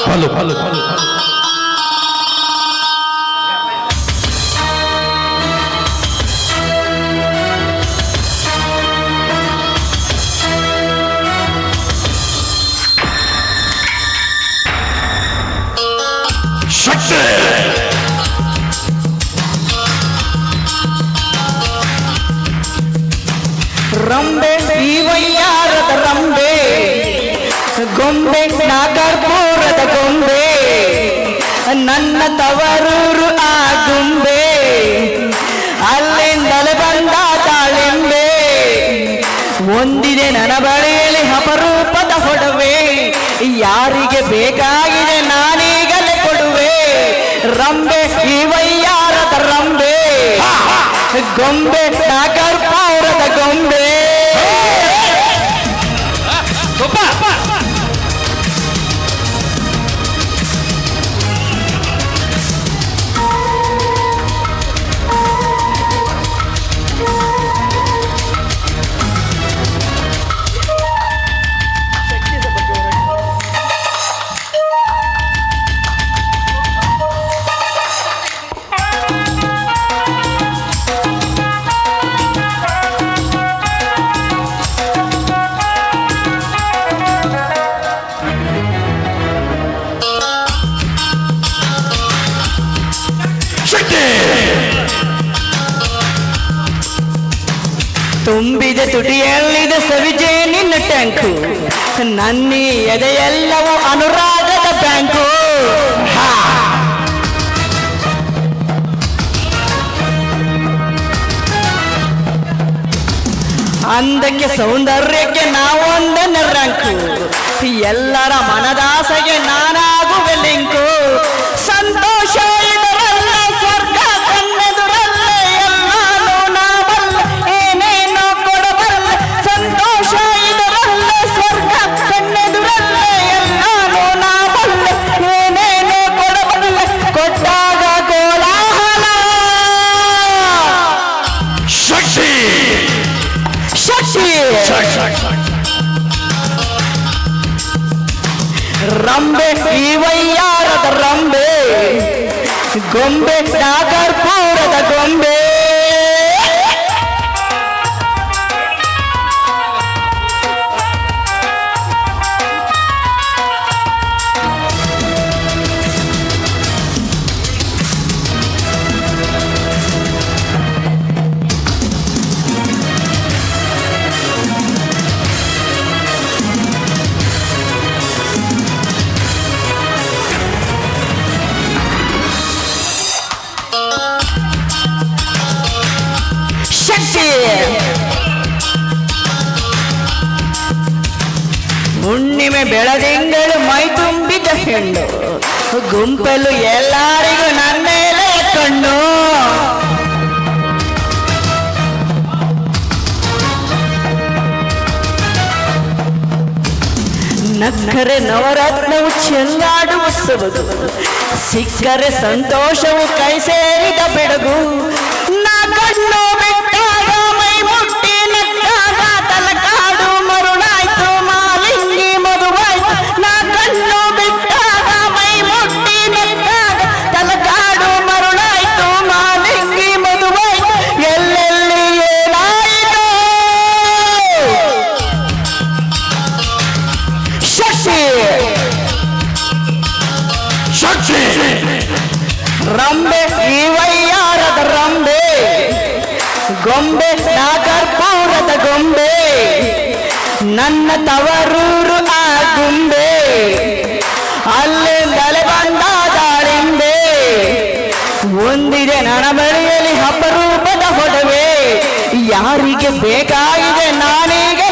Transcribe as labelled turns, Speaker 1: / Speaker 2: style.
Speaker 1: hello hello hello hello
Speaker 2: ರಂಬೆ ಇವಯ್ಯಾರದ ರಂಬೆ ಗೊಂಬೆ ನಾಗರ್ಪುರದ ಗೊಂಬೆ ನನ್ನ ತವರೂರು ಆ ಗುಂಬೆ ಅಲ್ಲಿಂದಲೇ ಬಂದ ತಾಳೆಂಬೆ ಒಂದಿದೆ ನನ್ನ ಬಳಿಯಲ್ಲಿ ಅಪರೂಪದ ಹೊಡವೆ ಯಾರಿಗೆ ಬೇಕಾಗಿದೆ ನಾನೀಗಲೇ ಕೊಡುವೆ ರಂಬೆ ಇವಯ್ಯಾರದ ರಂಬೆ ಗೊಂಬೆ ನಾಗರ್ಪುರದ ಗೊಂಬೆ ತುಂಬಿದ ತುಟಿಯಲ್ಲಿದೆ ಸವಿಜೆ ನಿನ್ನ ಟ್ಯಾಂಕು ನನ್ನಿ ಎದೆಯೆಲ್ಲವೂ ಅನುರಾಗದ ಬ್ಯಾಂಕು ಅಂದಕ್ಕೆ ಸೌಂದರ್ಯಕ್ಕೆ ನಾವೊಂದನ್ನ ರ್ಯಾಂಕು ಎಲ್ಲರ ಮನದಾಸೆಗೆ ನಾನಾಗುವೆ ಲಿಂಕು ಸಂತೋಷ ಇದರಲ್ಲ ಸ್ವರ್ಗ ಕಣ್ಣೆದುರಲ್ಲ ಎಲ್ಲಾನು ನಾವಲ್ಲ ಏನೇನೋ ಕೊಡಬಲ್ಲ ಸಂತೋಷ ಇದರಲ್ಲ ಸ್ವರ್ಗ ಕಣ್ಣೆದುರಲ್ಲ ಎಲ್ಲಾನು ನಾವಲ್ಲ ಏನೇನೋ ಕೊಡಬಲ್ಲ ಕೊಟ್ಟಾಗ ಕೋಲಾಹಲ ಶಕ್ತಿ ರಂಬೆ ಇವಯ್ಯಾರದ ರಂಬೆ ಗೊಂಬೆ ನಾಗರ್ಪುರದ ಗೊಂಬೆ ಹುಣ್ಣಿಮೆ ಬೆಳದಿಂಗಳು ಮೈ ತುಂಬಿದ ಹೆಣ್ಣು ಗುಂಪಲು ಎಲ್ಲರಿಗೂ ನನ್ನೇಲೆ ಕಣ್ಣು ನಕ್ಕರೆ ನವರತ್ನವು ಚೆಲ್ಲಾಡುವ ಸೊಬಗು ಸಿಕ್ಕರೆ ಸಂತೋಷವು ಕೈ ಸೇರಿದ ಬೆಡಗು ನಾ ಕಣ್ಣು ಬಿಟ್ಟಾಗ ಮೈ ಮುಟ್ಟಿ ನಕ್ಕಾಗ ತಲಕಾಡು ಮರುಳಾಯ್ತು ಮಾಲಿಂಗಿ ಮದುವಾಯ್ತು ನಾ ಕಣ್ಣು ಬಿಟ್ಟಾಗ ಮೈ ಮುಟ್ಟಿ ನಕ್ಕಾಗ ತಲಕಾಡು ಮರುಳಾಯ್ತು ಮಾಲಿಂಗಿ ಮದುವಾಯ್ತು ಎಲ್ಲೆಲ್ಲಿ ಏನಾಯಿತು ಶಕ್ತಿ ರಂಬೆ ಇವಯ್ಯಾರದ ರಂಬೆ ಗೊಂಬೆ ನಾಗರ್ಪುರದ ಗೊಂಬೆ ನನ್ನ ತವರೂರು ಆ ಗುಂಬೆ ಅಲ್ಲಿಂದಲೇ ಬಂದ ದಾಳಿಂಬೆ ಒಂದಿದೆ ನನ್ನ ಬಳಿಯಲ್ಲಿ ಅಪರೂಪದ ಹೊಡವೆ ಯಾರಿಗೆ ಬೇಕಾಗಿದೆ ನಾನೀಗ